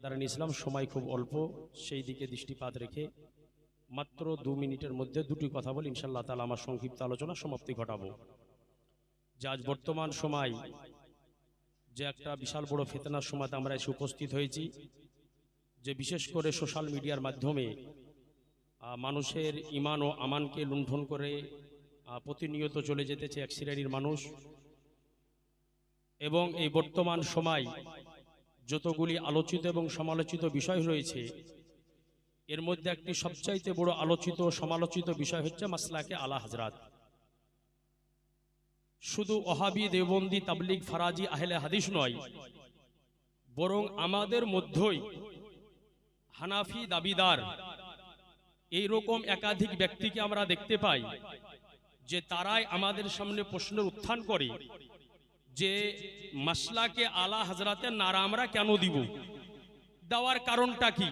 দারান ইসলাম, সময় খুব অল্প, সেই দিকে দৃষ্টিপাত রেখে মাত্র 2 মিনিটের মধ্যে দুটি কথা বলে ইনশাআল্লাহ তাআলা আমার সংক্ষিপ্ত আলোচনা সমাপ্তি ঘটাবো। যে আজ বর্তমান সময় যে একটা বিশাল বড় ফিতনার সময়তে আমরা এসে উপস্থিত হয়েছি, যে বিশেষ করে সোশ্যাল মিডিয়ার মাধ্যমে মানুষের ইমান ও আমানকে লুণ্ঠন করে প্রতিনিয়ত চলে যেতেছে এক শ্রেণীর মানুষ। এবং এই বর্তমান সময় যতগুলি আলোচিত এবং সমালোচিত বিষয় রয়েছে, এর মধ্যে একটি সবচাইতে বড় আলোচিত ও সমালোচিত বিষয় হচ্ছে মাসলাকে আলা হযরত। শুধু ওহাবি, দেওবন্দি, তাবলিগ, ফারাজি, আহলে হাদিস নয়, বরং আমাদের মধ্যেই হানাফি দাবিদার এইরকম একাধিক ব্যক্তিকে আমরা দেখতে পাই যে তারাই আমাদের সামনে প্রশ্নের উত্থান করে যে মাসলাকে আলা হযরতের নারা আমরা কেন দিব, দেওয়ার কারণটা কি,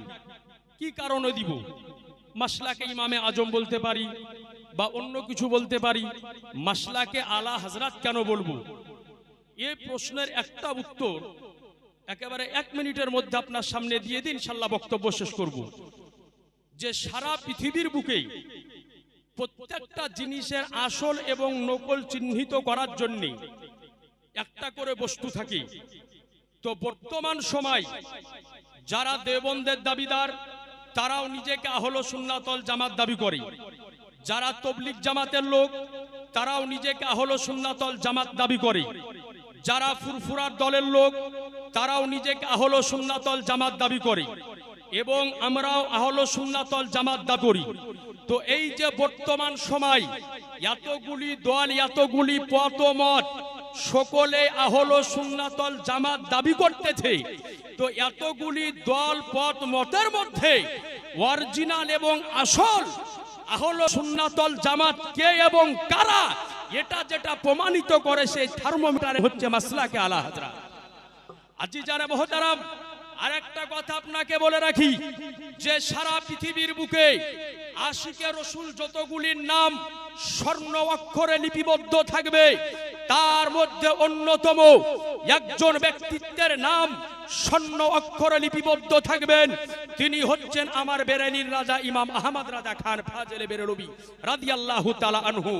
কি কারণে দিব? মাসলাকে ইমামে আজম বলতে পারি বা অন্য কিছু বলতে পারি, মাসলাকে আলা হযরত কেন বলবো? এই প্রশ্নের একটা উত্তর একেবারে 1 মিনিটের মধ্যে আপনার সামনে দিয়ে দিন, ইনশাআল্লাহ বক্তব্য শেষ করব। যে সারা পৃথিবীর বুকে প্রত্যেকটা জিনিসের আসল এবং নকল চিহ্নিত করার জন্য একটা করে বস্তু থাকে। তো বর্তমান সময় যারা দেওবন্দের দাবিদার তারাও নিজেকে আহলে সুন্নাত ওয়াল জামাত দাবি করে, যারা তাবলীগ জামাতের লোক তারাও নিজেকে আহলে সুন্নাত ওয়াল জামাত দাবি করে, যারা ফুরফুরার দলের লোক তারাও নিজেকে আহলে সুন্নাত ওয়াল জামাত দাবি করে, এবং আমরাও আহলে সুন্নাত ওয়াল জামাত দাবি করি। তো এই যে বর্তমান সময় এতগুলি দল, এতগুলি পথ ও মত, সকলে আহলে সুন্নাত ওয়াল জামাত দাবি করতেছে। তো এতগুলি দল, পথ, মতের মধ্যে অরিজিনাল এবং আসল আহলে সুন্নাত ওয়াল জামাত কে এবং কারা, এটা যেটা প্রমাণিত করে সেই থার্মোমিটার হচ্ছে মাসলাকে আলা হযরত। আজিজানে মুহতারাম, আরেকটা কথা আপনাকে বলে রাখি যে সারা পৃথিবীর বুকে আশিকে রসুল যতগুলির নাম স্বর্ণ অক্ষরে লিপিবদ্ধ থাকবে, তার মধ্যে অন্যতম একজন ব্যক্তিত্বের নাম স্বর্ণ অক্ষরে লিপিবদ্ধ থাকবেন, তিনি হচ্ছেন আমার বেরেলির রাজা ইমাম আহমদ রাজা খান ফাজলে বেরেলভী রাদিয়াল্লাহু তাআলা আনহু।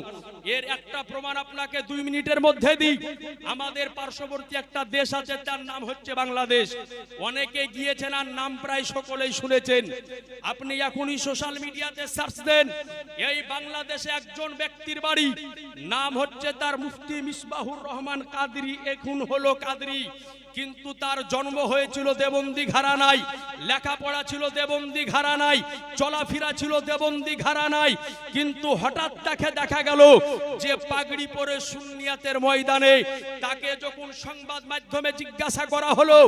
এর একটা প্রমাণ আপনাকে 2 মিনিটের মধ্যে দিই। আমাদের পার্শ্ববর্তী একটা দেশ আছে, তার নাম হচ্ছে বাংলাদেশ। অনেকে গিয়েছেন আর নাম প্রায় সকলেই শুনেছেন। আপনি এখনই সোশ্যাল মিডিয়াতে সার্চ দেন, এই বাংলাদেশে একজন ব্যক্তির বাড়ি, নাম হচ্ছে তার মুফতি মিসবাহুর রহমান কাদরি, এখন হলো কাদরি, কিন্তু তার জন্ম হয়েছিল দেওবন্দি ঘরানায়, লেখাপড়া ছিল দেওবন্দি ঘরানায়, চলাফেরা ছিল দেওবন্দি ঘরানায়। কিন্তু হঠাৎ তাকে দেখা গেল যে পাগড়ি পরে সুন্নিয়াতের ময়দানে, তাকে যখন সংবাদ মাধ্যমে জিজ্ঞাসা করা হলো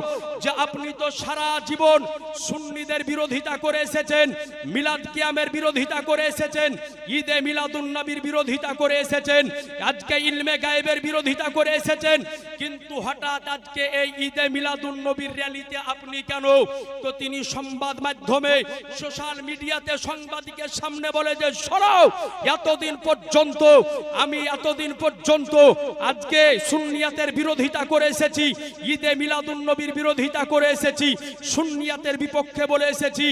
যে আপনি তো সারা জীবন সুন্নিদের বিরোধিতা করে এসেছেন, মিলাদ কিয়ামের বিরোধিতা করে এসেছেন, ঈদে মিলাদুন নবীর বিরোধিতা করে এসেছেন, আজকে ইলমে গায়েবের বিরোধিতা করে এসেছেন, কিন্তু হঠাৎ আজকে এই ঈদে মিলাদুন নবীর র্যালিতে আপনি কেন? তো তিনি সংবাদ মাধ্যমে সোশ্যাল মিডিয়াতে সাংবাদিকের সামনে বলে যে সরাও, এতদিন পর্যন্ত আজকে সুন্নিয়াতের বিরোধিতা করে এসেছি, ঈদে মিলাদুন নবীর বিরোধিতা করে এসেছি, সুন্নিয়াতের বিপক্ষে বলে এসেছি।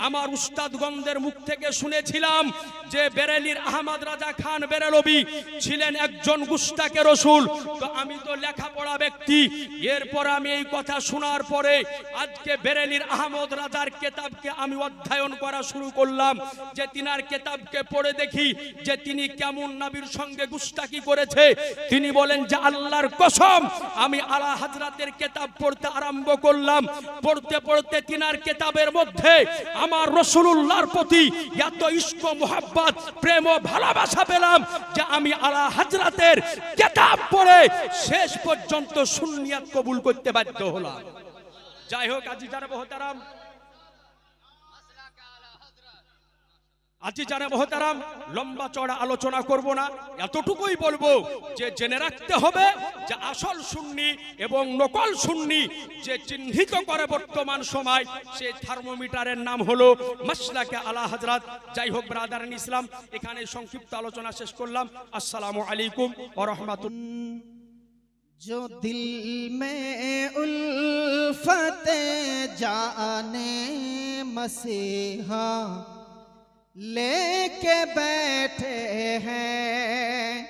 আমার উস্তাদগণদের মুখ থেকে শুনেছিলাম যে বেরেলির আহমদ রাজা খান বেরেলভী ছিলেন একজন গুস্তাকে রসুল। তো আমি তো লেখাপড়া ব্যক্তি, এরপর আমি এই কথা শোনার পরে আজকে বেরেলির আহমদ রাজার কিতাবকে আমি অধ্যয়ন করা শুরু করলাম, যে তিনার কিতাবকে পড়ে দেখি যে তিনি কেমন নবীর সঙ্গে গুস্তাকি করেছে। তিনি বলেন যে আল্লাহর কসম, আমি আলা হযরতের কিতাব পড়তে আরম্ভ করলাম, পড়তে পড়তে তিনার কিতাবের মধ্যে আমার রাসূলুল্লাহর প্রতি এত ইশক ও মুহাব্বত, প্রেম ও ভালোবাসা পেলাম যে আমি আলা হযরতের কিতাব পড়ে শেষ পর্যন্ত সুন্নিয়াত কবুল করতে বাধ্য হলাম। যাই হোক আজিজানে মুহতারাম, লম্বা চড়া আলোচনা করব না, এতটুকুই বলবো যে জেনে রাখতে হবে যে আসল সুন্নি এবং নকল সুন্নি যে চিহ্নিত করে বর্তমান সময়, সেই থার্মোমিটারের নাম হলো মাসলাকে আলা হযরত। যাই হোক ব্রাদারান ইসলাম, এখানে সংক্ষিপ্ত আলোচনা শেষ করলাম। আসসালামু আলাইকুম ওয়া রাহমাতুল্লাহ। जो दिल में उल्फते जाने मसीहा लेके बैठे हैं,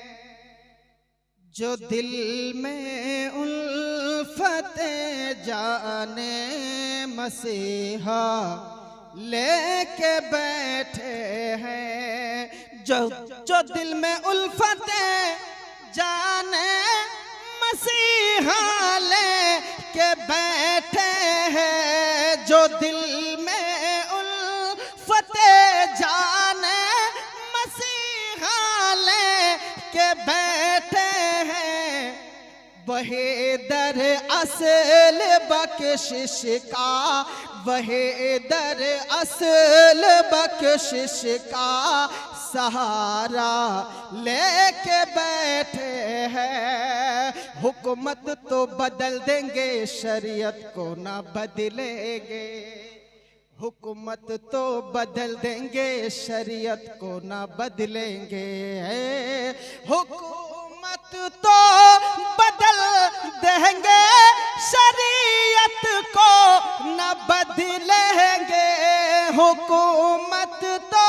जो दिल में उल्फते जाने मसीहा लेके बैठे हैं, जो दिल में उल्फते जाने मसीहा लेके बैठे हैं, जो दिल में उल्फते जाने मसीहा लेके बैठे हैं, वही दर असल बख्शिश का, वही दर असल बख्शिश का सहारा लेके बैठे हैं। हुकूमत तो बदल देंगे, शरीयत को ना बदलेंगे, हुकूमत तो बदल देंगे, शरीयत को ना बदलेंगे, हुकूमत तो बदल देंगे, शरीयत को न बदलेंगे, हुकूमत तो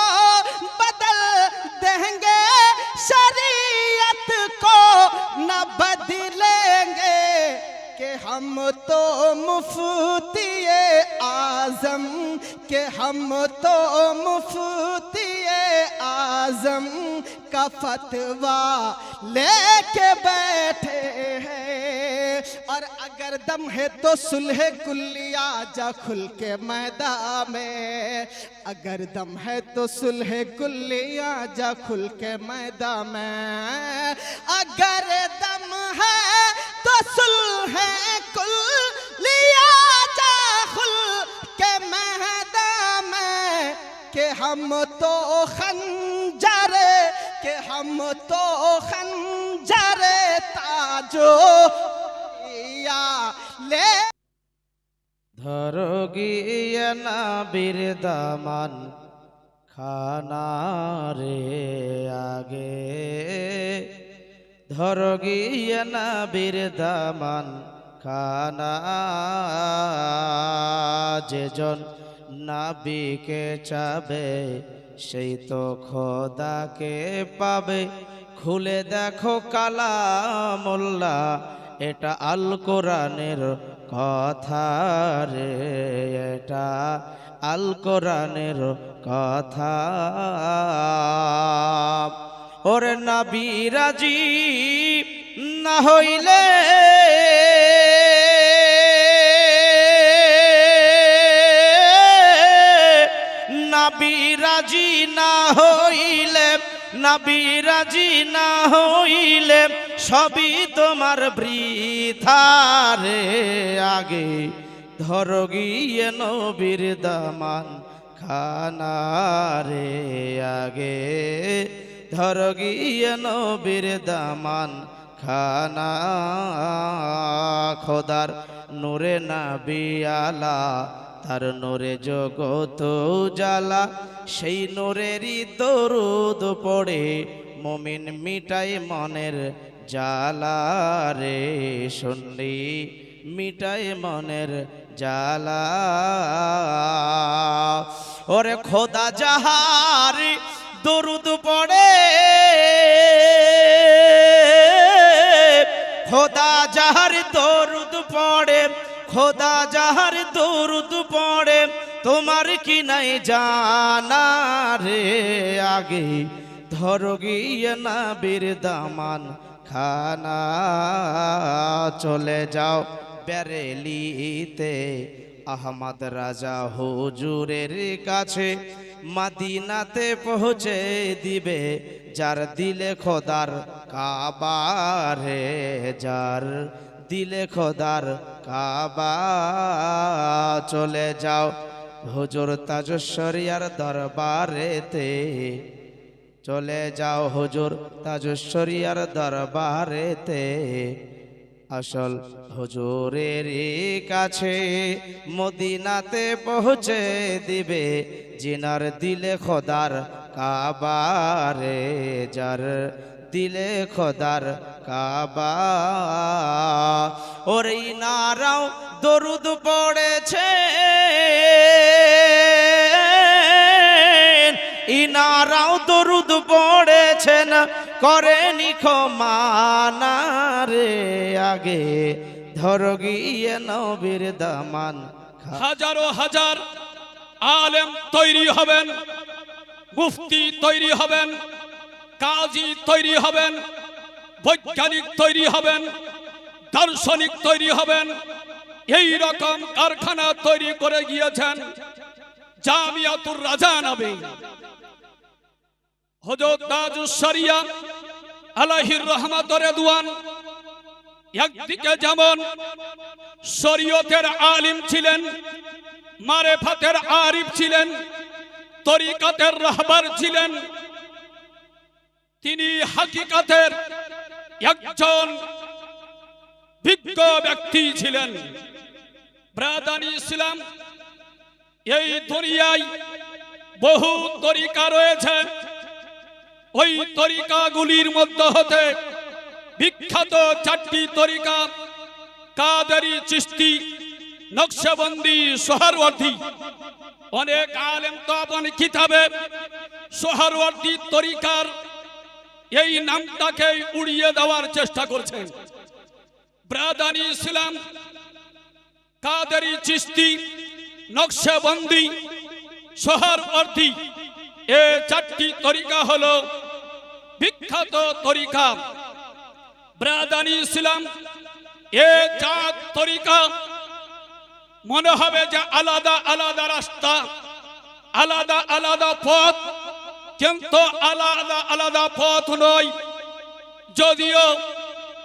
बदल देंगे, शरीयत को न बदलेंगे, कि हम तो मुफ्ती आज़म, के हम तो मुफ्ती आज़म का फतवा लेके बैठे हैं। और अगर दम है तो सुलह कुल्लिया जा खुल के मैदान में, अगर दम है तो सुलह कुल्लिया जा खुल के मैदान में, अगर दम है तो सुलह कुल्लिया जा खुल के मैदान में, के हम तो खंजर, के हम तो खंजर ताजो या ले धरो गिया नबीर दामन खाना रे आगे, धरो गिया नबीर दामन खाना, जेजन नबीके चाबे সেই তো খোদাকে পাবে, খুলে দেখো কালামুল্লাহ, এটা আল কোরআনের কথা রে, এটা আল কোরআনের কথা। ওরে নবী রাজি না হইলে, নবী রাজি না হইলে, নবী রাজি না হইলে সবই তোমার বৃথা রে, আগে ধরো গিয়ে নবীর দামান খানা রে, আগে ধরো গিয়ে নবীর দামান খানা। খোদার নূরে নবী আলা, তার নূরে জগত জালা, সেই নূরেরই দরুদ পড়ে মুমিন মিটাই মনের জালা রে, শুনলি মিটাই মনের জালা। ওরে খোদা যাহার দরুদ পড়ে, খোদা যাহার দরুদ পড়ে, খোদা যাহার দরুদ পড়ে, তোমার কি নাই জানা রে, আগে ধরো গিয়ে নবীর দামান খানা। চলে যাও বেরেলিতে আহমদ রাজা হুজুরের কাছে, মদিনাতে পৌঁছে দিবে যার দিলে খোদার কাবা রে, যার দিলে খোদার কাবা। চলে যাও হুজুর তাজশ্বরিয়ার দরবারেতে, চলে যাও হুজুর তাজশ্বরিয়ার দরবারেতে, আসল হুজুরের কাছে মদিনাতে পৌঁছে দিবে জিনার দিলে খোদার কাবা রে, যার দিলে খোদার কাবা। ওর ইনারাও দরুদ পড়েছে, ইনারাও দরুদ পড়েছেন, করেনি ক্ষমানা রে। আগে ধর গিয়ে নবীর দামান। হাজারো হাজার আলেম তৈরি হবেন, মুফতি তৈরি হবেন, কাজী তৈরি হবেন, বৈজ্ঞানিক তৈরি হবেন, দার্শনিক তৈরি হবেন। এই রকম কারখানা তৈরি করে গিয়েছেন জামিয়াতুর রাজা নবী হযরত তাজুস শরিয়া আলাইহির রহমাত ওয়া রিদওয়ান। একদিকে যেমন শরীয়তের আলিম ছিলেন, মারেফাতের আরিফ ছিলেন, তরিকাতের রাহবার ছিলেন, তিনি হাকিকাতের একজন বিজ্ঞ ব্যক্তি ছিলেন। ব্রাদানি ইসলাম, এই দুনিয়ায় বহু তরিকা রয়েছে, ওই তরিকাগুলির মধ্যে হতে বিখ্যাত চারটি তরিকা কাদেরি, চিশতি, নকশবন্দি, সোহরওয়ার্দী। অনেক আলেম তো আপন কিতাবে সোহরওয়ার্দী তরিকার এই নামটাকে উড়িয়ে দেওয়ার চেষ্টা করছেন। ব্রাদানি ইসলাম, কাদেরি, চিশতি, নকশবন্দি, সোহরওয়ার্দী, এই চারটি তরিকা হলো বিখ্যাত তরিকা। ব্রাদানি ইসলাম, এ চার তরিকা মনে হবে যে আলাদা আলাদা রাস্তা, আলাদা আলাদা পথ, কিন্তু আলাদা আলাদা পথ নয়। যদিও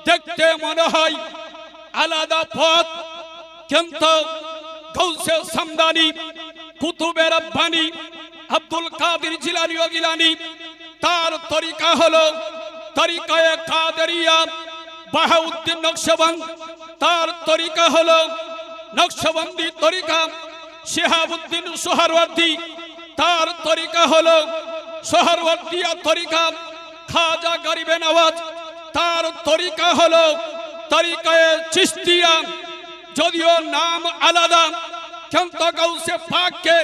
দেখতে মনে হয় আলাদা পথ, কিন্তু গৌসে সামদানি, কুতুবে রব্বানি, আব্দুল কাদের জিলানী ও গিলানী, তার তরিকা হলো তরিকায়ে কাদেরিয়া। বাহাউদ্দিন নকশবন্দ, তার তরিকা হলো নকশবন্দি তরিকা। শিহাবুদ্দিন সোহরওয়ার্দী, তার তরিকা হলো সোহরওয়ার্দিয়া তরিকা। খাজা গরিবে নওয়াজ, তার তরিকা হলো তরিকায়ে চিশতিয়া। যদিও নাম আলাদা, কিন্তু গৌসে পাককে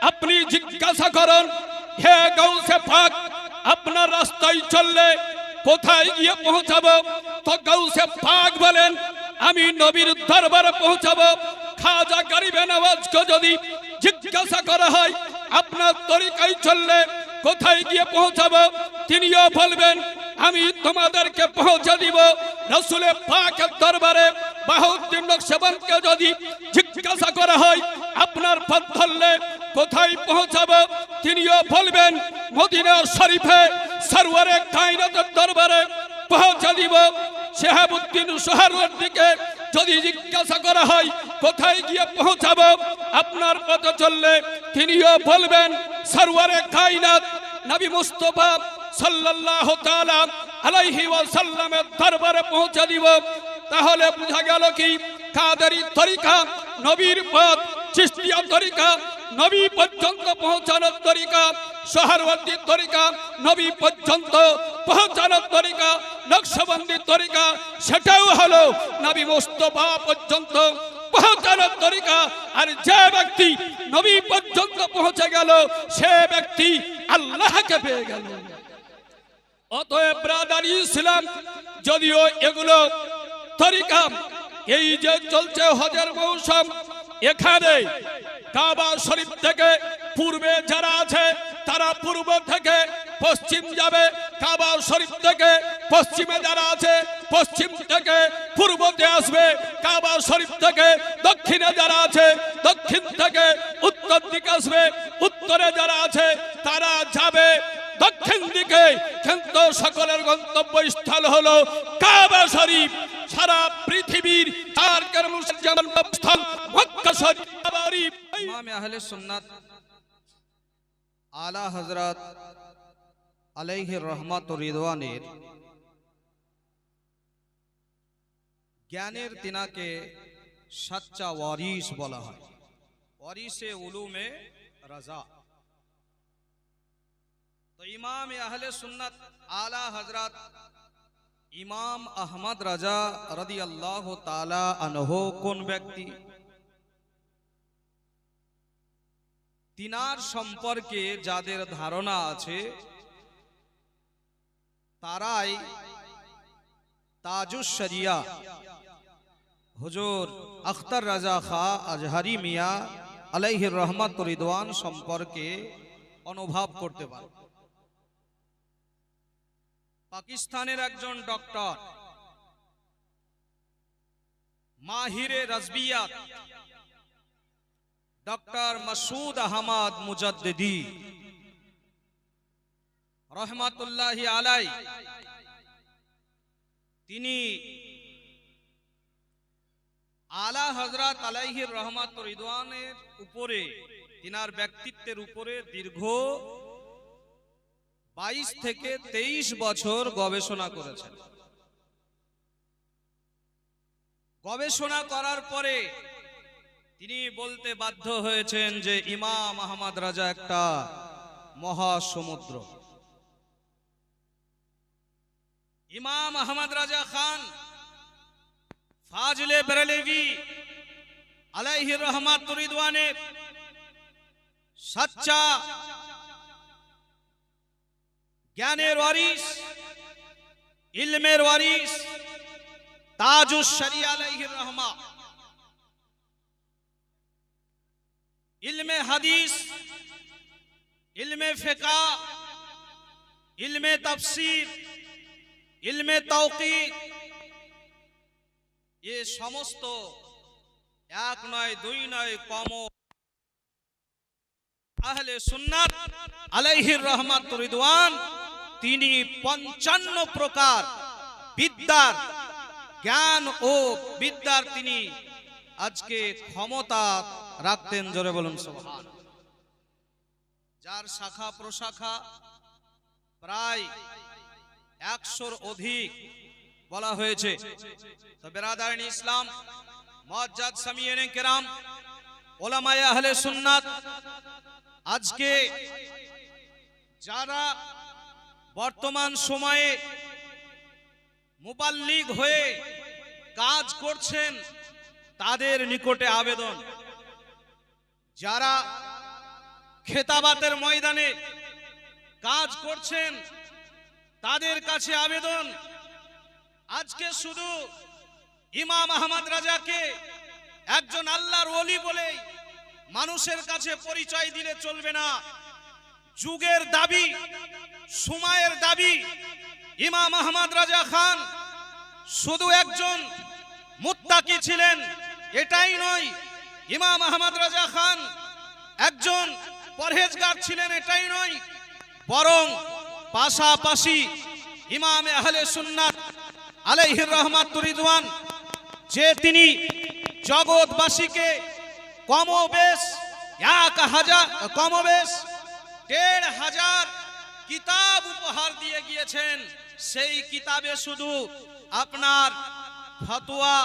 আপনি জিজ্ঞাসা করেন, হে গৌসে পাক, আপনার রাস্তায় চললে কোথায় গিয়ে পৌঁছাবো? তো গৌসে পাক বলেন, আমি নবীর দরবারে পৌঁছাবো। খাজা গরিবে নওয়াজকে যদি জিজ্ঞাসা করা হয়, আপনার তরিকায় চললে কোথায় গিয়ে পৌঁছাবো? তিনিও বলবেন, আমি তোমাদেরকে পৌঁছে দিব। রাসূলে পাকের দরবারে বাহাউদ্দিন নকশবন্দকে যদি জিজ্ঞাসা করা হয়, আপনার পথ ধরলে কোথায় পৌঁছাবো? তিনিও বলবেন, মদিনা শরীফে সরওয়ারে কায়নাতের দরবারে পৌঁছে দিব। শিহাবুদ্দিন সোহরওয়ার্দীকে যদি জিজ্ঞাসা করা হয় কোথায় গিয়ে পৌঁছাবো আপনার পথে চললে, তিনিও বলবেন সরওয়ারে কায়নাত নবী মুস্তাফা সাল্লাল্লাহু তাআলা আলাইহি ওয়াসাল্লামের দরবারে পৌঁছে দিব। তাহলে বোঝা গেল কি, কাদেরি তরিকা নবীর পথ, চিশতিয়া তরিকা নবী পর্যন্ত পৌঁছানোর তরিকা, সোহরওয়ার্দী তরিকা নবী পর্যন্ত পৌঁছানোর তরিকা, নকশবন্দি তরিকা সেটাও হলো নবী মুস্তাফা পর্যন্ত পৌঁছানোর তরিকা। আর যে ব্যক্তি নবী পর্যন্ত পৌঁছে গেল, সে ব্যক্তি আল্লাহকে পেয়ে গেল। অতএব ব্রাদারি ইসলাম, যদিও এগুলো তরিকা, এই যে চলছে হজের মৌসুম, এখানে কাবা শরীফ থেকে পূর্বে যারা আছে তারা পূর্ব থেকে পশ্চিম যাবে, কাবা শরীফ থেকে পশ্চিমে যারা আছে পশ্চিম থেকে পূর্বতে আসবে, কাবা শরীফ থেকে দক্ষিণে যারা আছে দক্ষিণ থেকে উত্তর দিকে আসবে, উত্তরে যারা আছে তারা যাবে দক্ষিণ দিকে। কিন্তু সকলের গন্তব্যস্থল হলো কাবা শরীফ। সারা পৃথিবীর তারকের মুসলমান স্থল মক্কা শরীফ। ইমাম আহলে সুন্নাত আলা হযরত আলাইহির রহমাত ও রিদওয়ানের জ্ঞানের তিনাকে সচ্চা ওয়ারিস বলা হয়, ওয়ারিসে উলুমে রাজা। तो इमाम अहले सुन्नत आला हजरत इमाम अहमद रजा रदी अल्लाह ताला अनहु কোন ব্যক্তি? তিনার সম্পর্কে যাদের ধারণা আছে তারাই তাজুস শরিয়া হুজুর আখতার রাজা খা আজহারি মিয়া আলাইহির রহমত ও রিদওয়ান সম্পর্কে অনুভব করতে পারে। পাকিস্তানের একজন ডক্টর মাহিরে রাজবিয়াত ডক্টর মাসুদ আহমদ মুজাদ্দিদি রহমাতুল্লাহি আলাই, তিনি আলা হযরত আলাইহির রহমত ও রিদওয়ানের উপরে, তিনার ব্যক্তিত্বের উপরে দীর্ঘ 22 থেকে 23 বছর গবেষণা করেছেন। গবেষণা করার পরে তিনি বলতে বাধ্য হয়েছেন যে ইমাম আহমদ রাজা একটা মহাসমুদ্র। ইমাম আহমদ রাজা খান ফাজলে বেরেলভী আলাইহির রহমত ও রিদওয়ানের সচ্চা জ্ঞানের ওয়ারিস, ইলমের ওয়ারিস, তাজুস শরিয়া আলাইহির রহমা, ইলমে হাদিস, ইলমে ফিকহ, ইলমে তাফসীর, ইলমে তাওকীদ, ये समस्त एक नय दुई नय कम आहले सुन्नत आलैहिर रहमत व रिदवान তিনি 55 প্রকার বিদ্যার জ্ঞান ও বিদ্যার তিনি আজকে ক্ষমতা রাখতেন। জোরে বলুন সুবহানাল্লাহ। যার শাখা প্রশাখা প্রায় 100-র অধিক বলা হয়েছে। তো বেরাদারিন ইসলাম, মুআজ্জাজ সামিয়িনে কিরাম, উলামায়ে আহলে সুন্নাত, আজকে যারা বর্তমান সময়ে মুবাল্লিগ হয়ে কাজ করছেন তাদের নিকটে আবেদন, যারা খেতাবাতের ময়দানে কাজ করছেন তাদের কাছে আবেদন, আজকে শুধু ইমাম আহমদ রাজাকে একজন আল্লাহর ওলি বলে মানুষের কাছে পরিচয় দিলে চলবে না। যুগের দাবি, সময়ের দাবি, ইমাম আহমদ রাজা খান শুধু একজন মুত্তাকি ছিলেন এটাই নয়, ইমাম আহমদ রাজা খান একজন পরহেজগার ছিলেন এটাই নয়, বরং পাশাপাশি ইমামে আহলে সুন্নাত আলাইহির রহমত ও রিদওয়ান যে তিনি জগৎবাসীকে কমবেশ 1,500 কিতাব উপহার দিয়ে গিয়েছেন। সেই কিতাবে শুধু আপনার ফতোয়া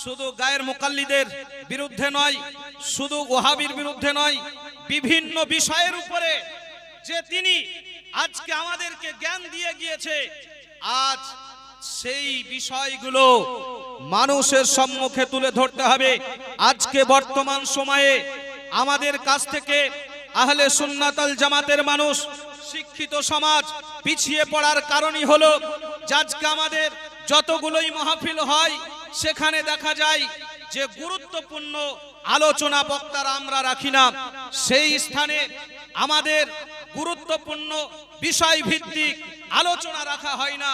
শুধু গায়ের মুকাল্লিদের বিরুদ্ধে নয়, শুধু ওয়াহাবির বিরুদ্ধে নয়, বিভিন্ন বিষয়ের উপরে যে তিনি আজকে আমাদেরকে জ্ঞান দিয়ে গিয়েছে, আজ সেই বিষয়গুলো মানুষের সম্মুখে তুলে ধরতে হবে। আজকে বর্তমান সময়ে আমাদের কাছ থেকে আহলে সুন্নাত আল জামাতের মানুষ, শিক্ষিত সমাজ পিছিয়ে পড়ার কারণই হলো আজকে আমাদের যতগুলোই মাহফিল হয় সেখানে দেখা যায় যে গুরুত্বপূর্ণ আলোচনা বক্তারা আমরা রাখি না, সেই স্থানে আমাদের গুরুত্বপূর্ণ বিষয় ভিত্তিক আলোচনা রাখা হয় না।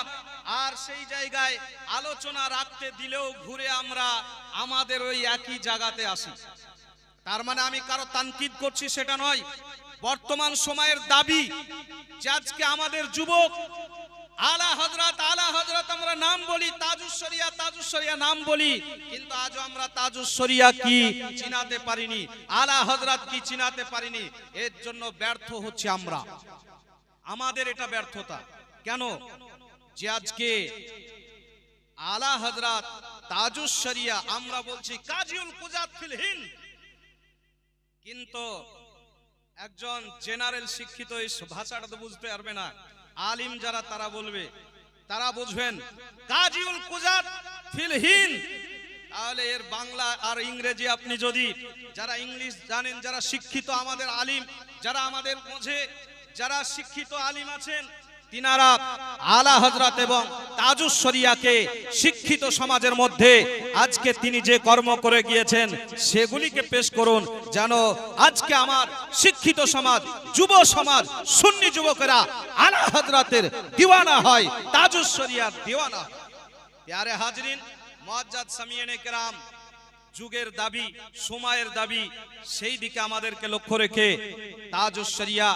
আর সেই জায়গায় আলোচনা রাখতে দিলেও ঘুরে আমরা আমাদের ওই একই জায়গাতে আসি। তার মানে আমি কারো তানকিদ করছি সেটা নয়। বর্তমান সময়ের দাবি যে আজকে আমাদের যুবক আলা হযরত আমরা নাম বলি, তাজুস শরিয়া নাম বলি, কিন্তু আজও আমরা তাজুস শরিয়া কি চিনাতে পারিনি, আলা হযরত কি চিনাতে পারিনি। এর জন্য ব্যর্থ হচ্ছে আমরা, আমাদের এটা ব্যর্থতা। কেন? যে আজকে আলা হযরত তাজুস শরিয়া আমরা বলছি কাজিউল কুজাত ফিল হিন্দ, কিন্তু একজন জেনারেল শিক্ষিত এই ভাষাটা তো বুঝতে পারবে না, আলিম যারা তারা বলবে, তারা বুঝবেন। কাজিউল কুজাত ফিল হিন্দ, তাহলে এর বাংলা আর ইংরেজি আপনি যদি, যারা ইংলিশ জানেন, যারা শিক্ষিত আমাদের আলিম, যারা আমাদের মধ্যে যারা শিক্ষিত আলিম আছেন, তিনারা আলা হযরত এবং তাজুস শরিয়াকে শিক্ষিত সমাজের মধ্যে আজকে তিনি যে কর্ম করে গিয়েছেন সেগুলিকে পেশ করুন, যেন আজকে আমার শিক্ষিত সমাজ, যুব সমাজ, সুন্নি যুবকেরা আলা হযরতের দিওয়ানা হয়, তাজুস শরিয়ার দিওয়ানা হয়। প্যারে হাজরিন, মুআজ্জাজ সামিয়ানে কেরাম, যুগের দাবি, সময়ের দাবি, সেই দিকে আমাদেরকে লক্ষ্য রেখে তাজুস শরিয়া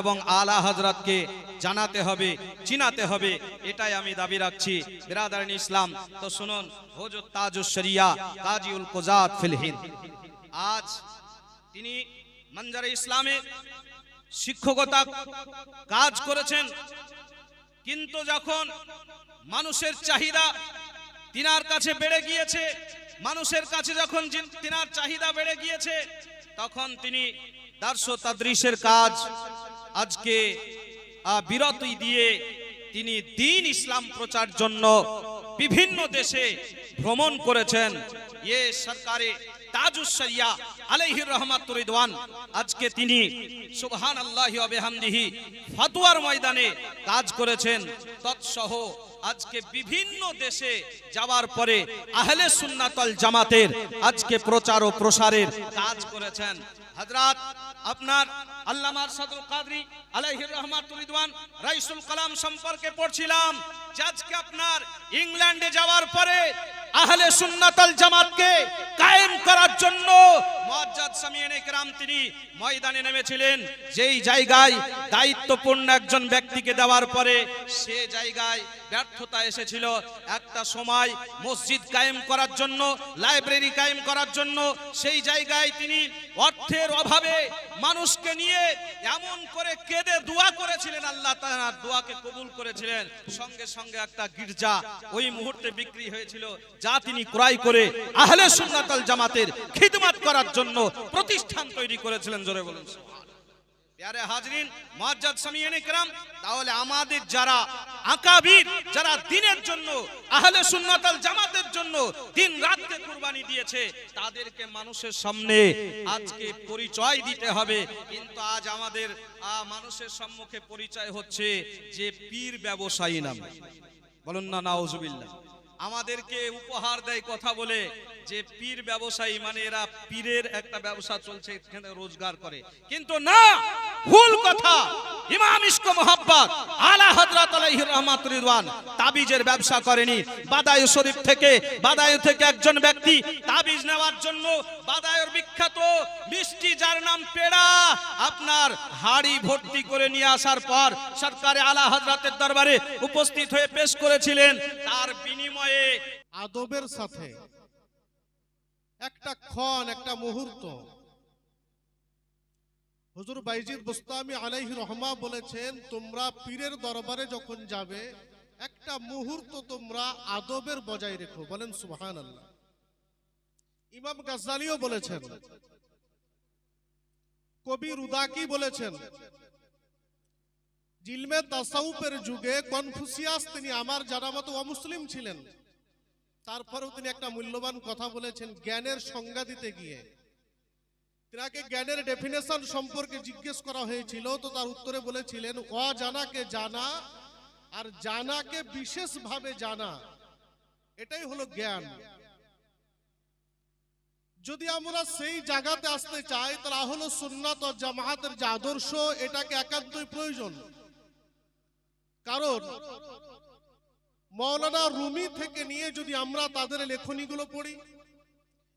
এবং আলা হযরতকে জানাতে হবে, চিনাতে হবে, এটাই আমি দাবি রাখছি। বিরাদারান ইসলাম, তো শুনুন, হুজুর তাজুস শরিয়া কাজিউল কুজাত ফিল হিন্দ, আজ তিনি মঞ্জারে ইসলামে শিক্ষকতা কাজ করেছেন, কিন্তু যখন মানুষের চাহিদা তিনার কাছে বেড়ে গিয়েছে, মানুষের কাছে যখন তিনার চাহিদা বেড়ে গিয়েছে, তখন তিনি দার্স ও তাদরিসের কাজ আজকে বিরতি দিয়ে তিনি দ্বীন ইসলাম প্রচার জন্য বিভিন্ন দেশে ভ্রমণ করেছেন। এ সরকারে তাজুস শরিয়া আলাইহির রহমাতুর রিদওয়ান, আজকে তিনি সুবহানাল্লাহি ওয়া বিহামদিহি ফতোয়ার ময়দানে কাজ করেছেন। তৎসহ আজকে বিভিন্ন দেশে যাওয়ার পরে আহলে সুন্নাত ওয়াল জামাতের আজকে প্রচার ও প্রসারের কাজ করেছেন। হযরত আপনার আল্লামা আরশাদুল কাদরী আলাইহির রহমাতুর রিদওয়ান রাইসুল কালাম সম্পর্কে পড়ছিলাম, যে আজকে আপনার ইংল্যান্ডে যাওয়ার পরে আহলে সুন্নাত ওয়াল জামাতকে কায়েম করার জন্য মুআজ্জাজ সামিয়ানে কেরাম তিনি ময়দানে নেমেছিলেন। যেই জায়গায় দায়িত্বপূর্ণ একজন ব্যক্তিকে দেওয়ার পরে সে জায়গায় ব্যর্থতা এসেছিল। একটা সময় মসজিদ কায়েম করার জন্য, লাইব্রেরি কায়েম করার জন্য সেই জায়গায় তিনি অর্থের অভাবে মানুষকে নিয়ে এমন করে কেঁদে দোয়া করেছিলেন, আল্লাহ তাআলা দোয়াকে কবুল করেছিলেন। সঙ্গে সঙ্গে একটা গির্জা ওই মুহূর্তে বিক্রি হয়েছিল, যা তিনি ক্রয় করে আহলে সুন্নাত ওয়াল জামাতের খিদমত করার জন্য প্রতিষ্ঠান তৈরি করেছিলেন। জোরে বলুন সুবহানাল্লাহ। প্যারে হাজরিন, মুআজ্জাজ সামিয়ানে কেরাম, তাহলে আমাদের যারা আকাবির, যারা দ্বীনের জন্য, আহলে সুন্নাত ওয়াল জামাতের জন্য দিন রাতকে কুরবানি দিয়েছে, তাদেরকে মানুষের সামনে আজকে পরিচয় দিতে হবে। কিন্তু আজ আমাদের মানুষের সম্মুখে পরিচয় হচ্ছে যে পীর ব্যবসায়ী নামে। বলুন না নাউজুবিল্লাহ। আমাদেরকে উপহার দেয় কথা বলে যে পীর ব্যবসায়ী, মানে এরা পীরের একটা ব্যবসা চলছে, এখানে রোজগার করে, কিন্তু না, ভুল কথা। ইমাম ইশক মোহাব্বত আলা হযরত আলাইহির রহমাতুর রিদওয়ান তাবিজের ব্যবসা করেনি। বাদায়ু শরীফ থেকে, বাদায়ু থেকে একজন ব্যক্তি তাবিজ নেওয়ার জন্য বাদায়ুর বিখ্যাত মিষ্টি, যার নাম পেড়া, আপনার হাড়ি ভর্তি করে নিয়ে আসার পর সরকারে আলা হযরতের দরবারে উপস্থিত হয়ে পেশ করেছিলেন। তার বিনিময়ে আদবের সাথে একটা ক্ষণ, একটা মুহূর্ত, হুজুর বাইজিদ বুস্তামি আলাইহি রহমা বলেছেন, তোমরা পীরের দরবারে যখন যাবে একটা মুহূর্ত তোমরা আদবের বজায় রেখো। বলেন সুবহানাল্লাহ। ইমাম গাজ্জালিও বলেছেন, কবি রুদাকি বলেছেন, ইলমে তাসাউফের যুগে কনফুসিয়াস তিনি আমার জানা মতো অমুসলিম ছিলেন, তারপরেও তিনি একটা মূল্যবান কথা বলেছেন জ্ঞানের সংজ্ঞা দিতে গিয়ে। তাকে জ্ঞানের ডেফিনেশন সম্পর্কে জিজ্ঞেস করা হয়েছিল, তো তার উত্তরে বলেছিলেন, অজানাকে জানা আর জানাকে বিশেষভাবে জানা, এটাই হলো জ্ঞান। যদি আমরা সেই জায়গাতে আসতে চাই, তাহলে আহলে সুন্নাত ওয়াল জামাতের যে আদর্শ, এটাকে একান্তই প্রয়োজন। কারণ মৌলানা রুমি থেকে নিয়ে যদি আমরা তাদের লেখনীগুলো পড়ি,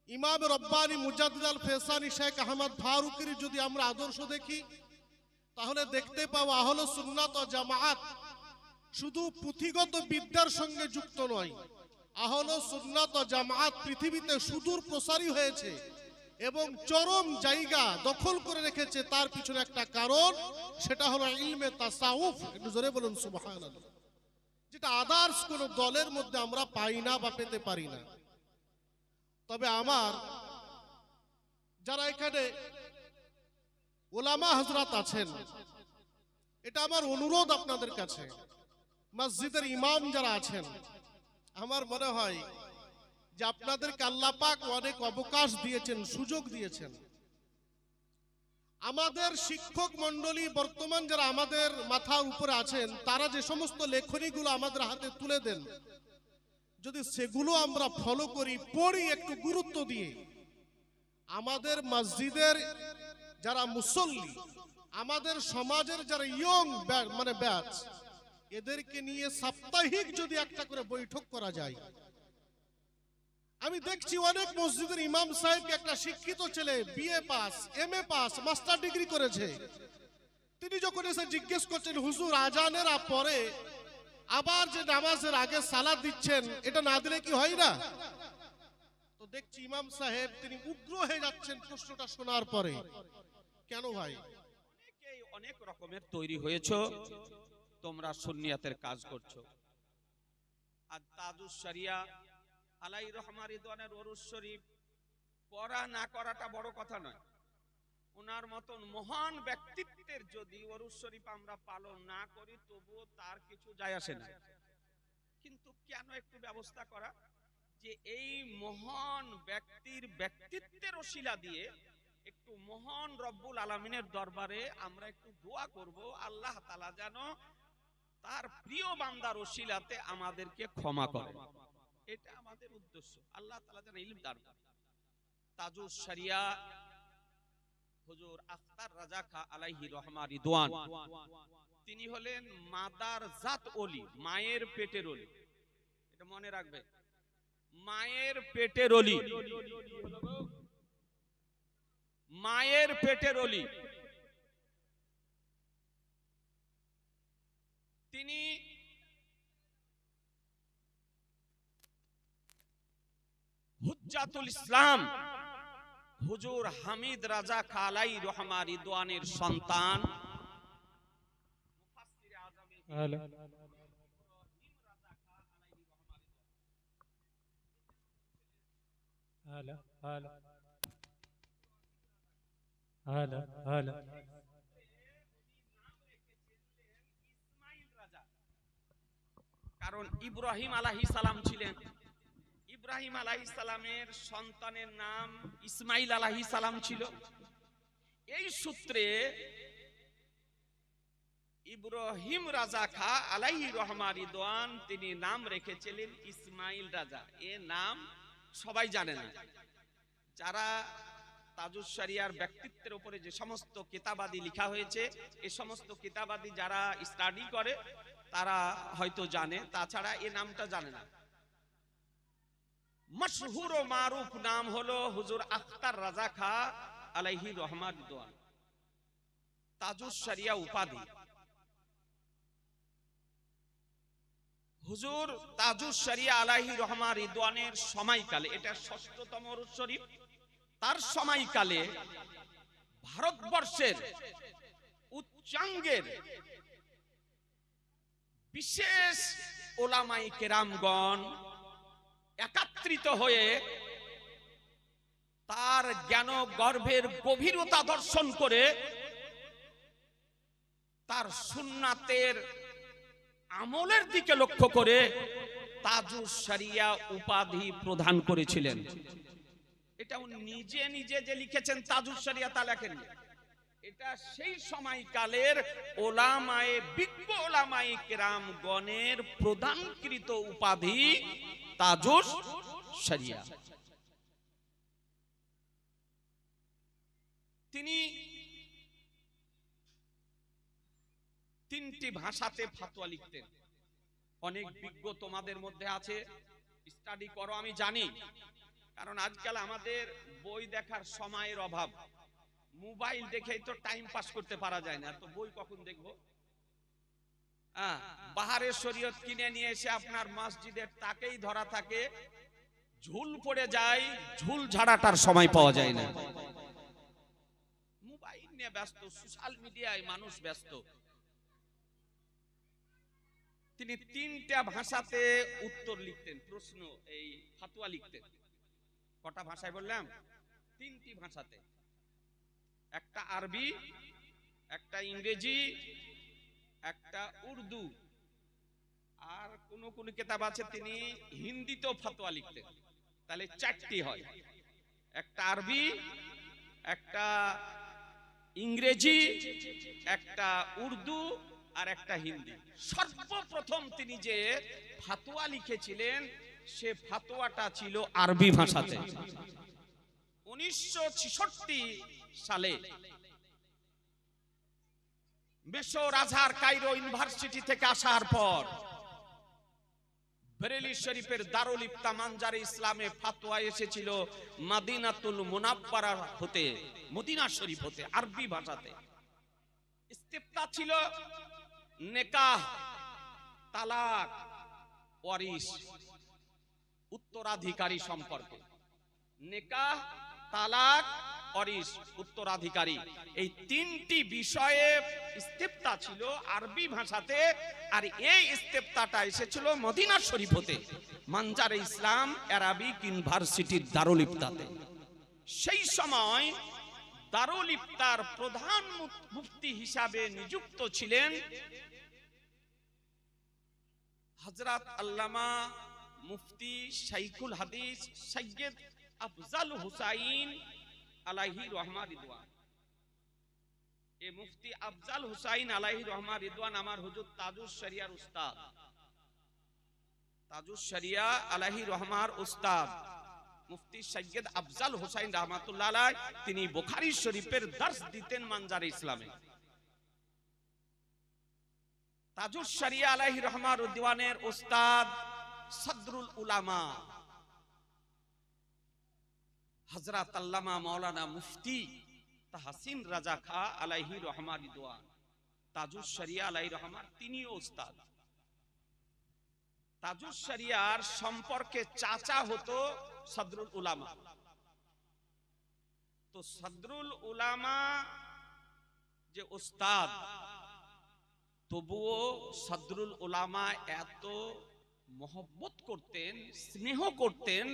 ইমাম রব্বানি মুজাদ্দিদ আল ফেসানি শেখ আহমদ ফারুকের যদি আমরা আদর্শ দেখি, তাহলে দেখতে পাবো আহলে সুন্নাত ওয়াল জামাত শুধু পুঁথিগত বিদ্যার সঙ্গে যুক্ত নয়, আহলে সুন্নাত ওয়াল জামাত পৃথিবীতে সুদূর প্রসারী হয়েছে এবং চরম জায়গা দখল করে রেখেছে। তার পিছনে একটা কারণ, সেটা হলো ইলমে তাসাউফ। একটু জোরে বলুন সুবহানাল্লাহ। যেটা আদার্স কোন দলের মধ্যে আমরা পাই না বা পেতে পারি না। তবে আমার যারা এখানে ওলামা হযরত আছেন, এটা আমার অনুরোধ আপনাদের কাছে, মসজিদের ইমাম যারা আছেন, আমার মনে হয় যে আপনাদেরকে আল্লাহ পাক অনেক অবকাশ দিয়েছেন, সুযোগ দিয়েছেন। আমাদের শিক্ষক মণ্ডলী বর্তমান যারা আমাদের মাথার উপরে আছেন, তারা যে সমস্ত লেখনীগুলো আমাদের হাতে তুলে দেন, যদি সেগুলো আমরা ফলো করি, পড়ি একটু গুরুত্ব দিয়ে, আমাদের মসজিদের যারা মুসল্লি, আমাদের সমাজের যারা ইয়ং মানে ব্যাচ, এদেরকে নিয়ে সাপ্তাহিক যদি একটা করে বৈঠক করা যায়। আমি দেখছি অনেক মসজিদের ইমাম সাহেব, একটা শিক্ষিত ছেলে, BA pass, MA pass, master degree করেছে, তিনি যখন এসে জিজ্ঞেস করছেন, হুজুর আজানের পরে আবার যে নামাজের আগে সালাত দিচ্ছেন, এটা না দিলে কি হয় না? তো দেখছি ইমাম সাহেব তিনি উগ্র হয়ে যাচ্ছেন প্রশ্নটা শোনার পরে। কেন ভাই? অনেকেই অনেক রকমের তৈরি হয়েছো, তোমরা সুন্নিয়াতের কাজ করছো। আর তাজুস শরিয়া আলাই রহমান রিদওয়ানের ওরুস শরীফ পড়া না করাটা বড় কথা নয়। ওনার মতন মহান ব্যক্তিত্বের যদি ওরুস শরীফ আমরা পালন না করি, তবুও তার কিছু যায় আসে না। কিন্তু কেন একটু ব্যবস্থা করা যে এই মহান ব্যক্তির ব্যক্তিত্বের ওসিলা দিয়ে একটু মহান রব্বুল আলামিনের দরবারে আমরা একটু দোয়া করব, আল্লাহ তাআলা যেন তার প্রিয় বান্দার ওসিলাতে আমাদেরকে ক্ষমা করেন। এটা আমাদের উদ্দেশ্য, আল্লাহ তাআলা যেন ইলম দান করেন। তাজুস শরিয়া হুজুর আখতার রাজা খা আলাইহি রহমা রিদওয়ান, তিনি হলেন মাদার জাত ওলি, মায়ের পেটের ওলি। এটা মনে রাখবে, মায়ের পেটের ওলি, মায়ের পেটের ওলি। তিনি হুজ্জাতুল ইসলাম হুজুর হামিদ রাজা খা আলাইহি রহমা রিদওয়ানের সন্তান, মুফাসসিরে আযম هلا هلا هلا هلا কারণ ইব্রাহিম আলাইহিস সালাম ছিলেন, ইব্রাহিম আলাইহিস সালামের সন্তানের নাম ইসমাইল আলাইহিস সালাম ছিল। এই সূত্রে ইব্রাহিম রাজা খা আলাইহি রহমা রিদওয়ান তিনি নাম রেখেছিলেন ইসমাইল রাজা। এ নাম সবাই জানে না। যারা তাজুস শরিয়ার ব্যক্তিত্বের উপরে যে সমস্ত কিতাবাদি লেখা হয়েছে, এই সমস্ত কিতাবাদি যারা স্টাডি করে তারা হয়তো জানে, তাছাড়া এই নামটা জানে না। মশহুর ও মারুফ নাম হলো হুজুর আখতার রাজা খা আলাইহি রহমা রিদওয়ান। তাজুস শরিয়া উপাধি। হুজুর তাজুস শরিয়া আলাইহি রহমা রিদওয়ানের সময়কালে, এটা ৬ষ্ঠতম ওরুস শরীফ, তার সময়কালে ভারতবর্ষের উচ্চাঙ্গের বিশেষ ওলামায়ে কেরামগণ একত্রিত হয়ে তার জ্ঞান গর্ভের গভীরতা দর্শন করে তার সুন্নাতের আমলের দিকে লক্ষ্য করে তাজুস শরিয়া উপাধি প্রদান করেছিলেন। এটা নিজে নিজে যে লিখেছেন তাজুস শরিয়া তা লেখেননি, এটা সেই সময়কালের ওলামায়ে বিজ্ঞ ওলামায়ে কেরামগণের প্রদানকৃত উপাধি তাজুস শরিয়া। তিনি 3টি ভাষাতে ফতোয়া লিখতেন। অনেক বিজ্ঞ তোমাদের মধ্যে আছে, স্টাডি করো, আমি জানি। কারণ আজকাল আমাদের বই দেখার সময়ের অভাব, মোবাইল দেখেই তো টাইম পাস করতে পারা যায় না, তো বই কখন দেখবো? বাহারের শরীয়ত কিনে নিয়ে এসে আপনার মসজিদের তাকেই ধরা থাকে, ঝুল পড়ে যায়, ঝুল ঝাড়াটার সময় পাওয়া যায় না। মোবাইল নিয়ে ব্যস্ত, সোশ্যাল মিডিয়ায় মানুষ ব্যস্ত। তিনি 3টা ভাষাতে উত্তর লিখতেন, প্রশ্ন এই ফতোয়া লিখতেন। কটা ভাষায় বললাম? 3টি ভাষাতে। একটা আরবি, একটা ইংরেজি, একটা উর্দু, আর কোন কোন কিতাব আছে তিনি হিন্দিতেও ফতোয়া লিখতেন, তাহলে 4টি হয়, একটা আরবি, একটা ইংরেজি, একটা উর্দু আর একটা হিন্দি। সর্বপ্রথম তিনি যে ফতোয়া লিখেছিলেন সে ফতোয়াটা ছিল আরবি ভাষাতে। 1966 সালে মিশর আজহার কায়রো ইউনিভার্সিটি থেকে আসার পর বেরেলি শরীফের দারুল ইফতা মানজারে ইসলামে ফতোয়া এসেছিল মদিনাতুল মুনাব্বারা হতে, মদিনা শরীফ হতে, আরবি ভাষাতে। ইস্তেফতা ছিল নিকাহ, তালাক, ওয়ারিস, উত্তরাধিকারী সম্পর্কে। নিকাহ, তালাক, ওয়ারিস, উত্তরাধিকারী, এই 3টি বিষয়ে ইস্তেফতা ছিল আরবি ভাষাতে। আর এই ইস্তেফতাটা এসেছিল মদিনা শরীফ হতে, মানজারে ইসলাম আরবিক ইউনিভার্সিটির দারুল ইফতাতে। সেই সময় দারুল ইফতার প্রধান মুফতি হিসাবে নিযুক্ত ছিলেন হযরত আল্লামা মুফতি শাইখুল হাদিস সৈয়দ আফজাল হুসাইন আলাইহি রহমা রিদওয়ান। এই মুফতি আফজাল হুসাইন আলাইহি রহমা রিদওয়ান আমার হুজুর তাজুস শরিয়ার উস্তাদ, তাজুস শরিয়া আলাইহি রহমার উস্তাদ মুফতি সৈয়দ আফজাল হুসাইন রাহমাতুল্লাহ আলাইহি, তিনি বুখারী শরীফের দর্স দিতেন মানজারে ইসলামে। তাজুস শরিয়া আলাইহি রহমার রিদওয়ানের উস্তাদ সদরুল উলামা হযরত আল্লামা মাওলানা মুফতি তাহসিন রাজা খা আলাইহি রহমা রিদওয়ান, তাজুস শরিয়া আলাইহি রহমার তিনিও উস্তাদ। তাজুস শরিয়ার সম্পর্কে চাচা হতো সদরুল উলামা। তো সদরুল উলামা যে উস্তাদ, তবুও সদরুল উলামা এত মোহব্বত করতেন, স্নেহ করতেন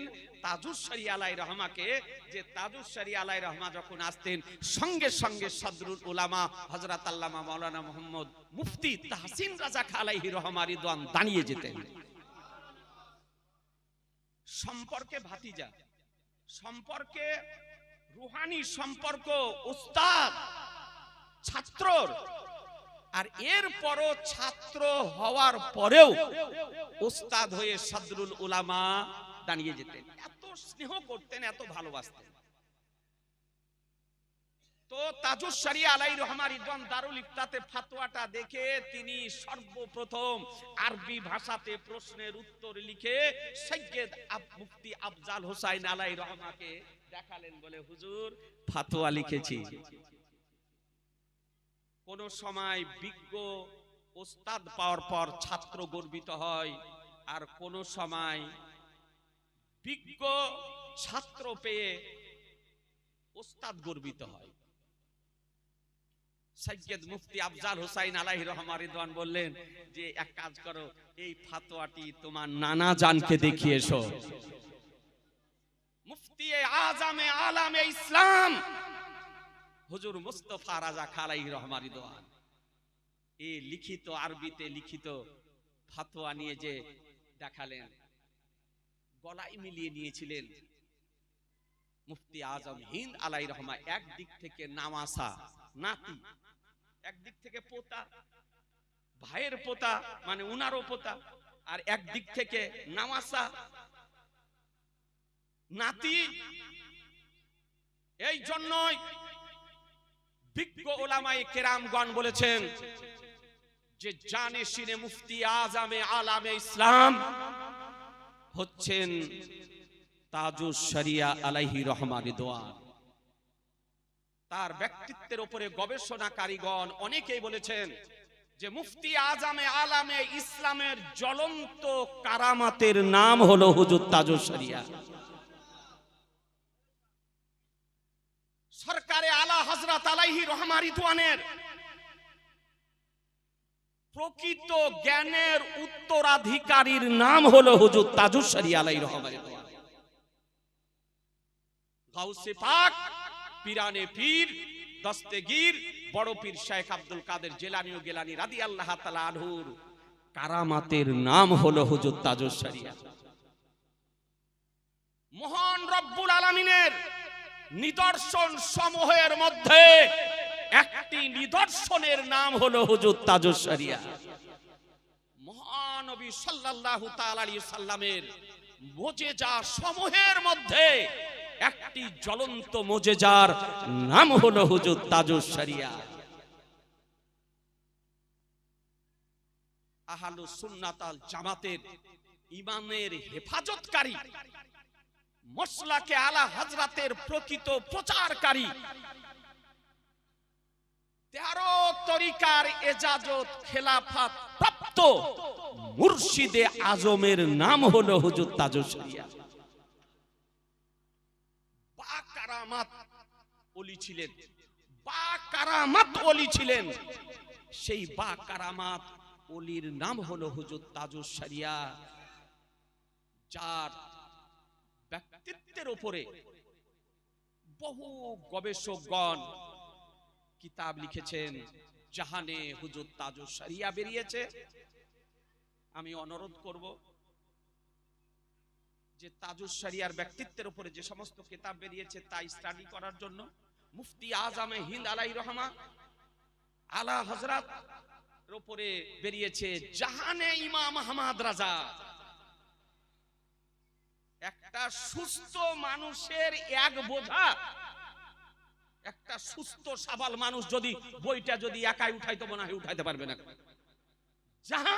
তাজুস শরিয়া আলাইহি রহমাকে, যে তাজুস শরিয়া আলাইহি রহমা যখন আসতেন সঙ্গে সঙ্গে সদরুল উলামা হযরত আল্লামা মাওলানা মুহাম্মদ মুফতি তাহসিন রাজা খা আলাইহি রহমা রিদওয়ান দাঁড়িয়ে যেতেন। সম্পর্কে ভাতিজা, সম্পর্কে রুহানি সম্পর্ক উস্তাদ ছাত্রর। আর এরপরও ছাত্র হওয়ার পরেও উস্তাদ হয়ে সদরুল উলামা দাঁড়িয়ে যেতেন, এত স্নেহ করতেন, এত ভালোবাসতেন। তো তাজুস শরিয়া আলাইহি রহমা রিদওয়ান দারুল ইফতাতে ফতোয়াটা দেখে তিনি সর্বপ্রথম আরবি ভাষাতে প্রশ্নের উত্তর লিখে সৈয়দ মুফতি আফজাল হুসাইন আলাইহি রহমাকে দেখালেন, বলে হুজুর ফতোয়া লিখেছি। কোন সময় বিজ্ঞ ওস্তাদ পাওয়ার পর ছাত্র গর্বিত হয়, আর কোন সময় বিজ্ঞ ছাত্র পেয়ে ওস্তাদ গর্বিত হয়। সৈয়দ মুফতি আফজাল হুসাইন আলাইহি রহমা রিদওয়ান বললেন যে এক কাজ করো, এই ফতোয়াটি তোমার নানা জানকে দেখিয়ে এসো। মুফতি আজমে আলামে ইসলাম হুজুর মুস্তাফা রাজা খা আলাইহি রহমা রিদওয়ান এই লিখিত আরবিতে লিখিত ফতোয়া নিয়ে যে দেখালেন, গলায় মিলিয়ে নিয়েছিলেন মুফতি আজম হিন্দ আলাইহি রহমা। একদিক থেকে নামাসা নাতি, একদিক থেকে পোতা, ভাইয়ের পোতা মানে উনারও পোতা, আর একদিক থেকে নামাসা নাতি। এই জন্যই বিজ্ঞ উলামায়ে কেরামগণ বলেছেন যে জানেশিনে মুফতি আজমে আলামে ইসলাম হচ্ছেন তাজুস শরিয়া আলাইহি রহমা রিদওয়ান। তার ব্যক্তিত্বের উপরে গবেষণাকারীগণ অনেকেই বলেছেন যে মুফতি আজমে আলামে ইসলামের জ্বলন্ত কারামাতের নাম হলো হুজুর তাজুস শরিয়া। সরকারে আলা হযরত আলাইহি রহমা রিদওয়ানের প্রকৃত জ্ঞানের উত্তরাধিকারীর নাম হলো হুজুর তাজুস শরিয়া আলাইহি রহমা রিদওয়ান। গাউসে পাক, পীরানে পীর, দস্তগীর, বড় পীর শেখ আব্দুল কাদের জিলানী ও গিলানী রাদিয়াল্লাহু তাআলা আনহুর কারামাতের নাম হলো হুজুর তাজুস শরিয়া। মহান রব্বুল আলামিনের নিদর্শন সমূহের মধ্যে একটি নিদর্শনের নাম হলো হুজুর তাজুস শরিয়া। মহানবী সাল্লাল্লাহু তাআলা আলাইহি সাল্লামের মুজিজা সমূহের মধ্যে একটি জ্বলন্ত মুজিজার নাম হলো হুজুর তাজুস শরিয়া। আহলুস সুন্নাত আল জামাতের ইমানের হেফাজতকারী, মসলাকে আলা হযরতের প্রকৃত প্রচারকারী, 13 তরিকার এজাজত খেলাফত প্রাপ্ত মুর্শিদে আজমের নাম হলো হুজুর তাজুস শরিয়া। বা কারামাত ওলি ছিলেন, বা কারামাত ওলি ছিলেন। সেই বা কারামাত ওলির নাম হলো হুজুর তাজুস শরিয়া, যার ব্যক্তিত্বের উপরে বহু গবেষকগণ কিতাব লিখেছেন। জাহানে হুজুর তাজুস শরিয়া বেরিয়েছে। আমি অনুরোধ করব যে তাজুস শরিয়ার ব্যক্তিত্বের উপরে যে সমস্ত কিতাব বেরিয়েছে তা স্টাডি করার জন্য মুফতি আজমে হিন্দ আলাইহির রহমা আলা হযরত এর উপরে বেরিয়েছে জাহানে ইমাম আহমদ রাজা। একটা সুস্থ মানুষের এক বোঝা, একটা সুস্থ সাবাল মানুষ যদি বইটা যদি একাই উঠাইতে মনে হয় উঠাইতে পারবে না। জাহান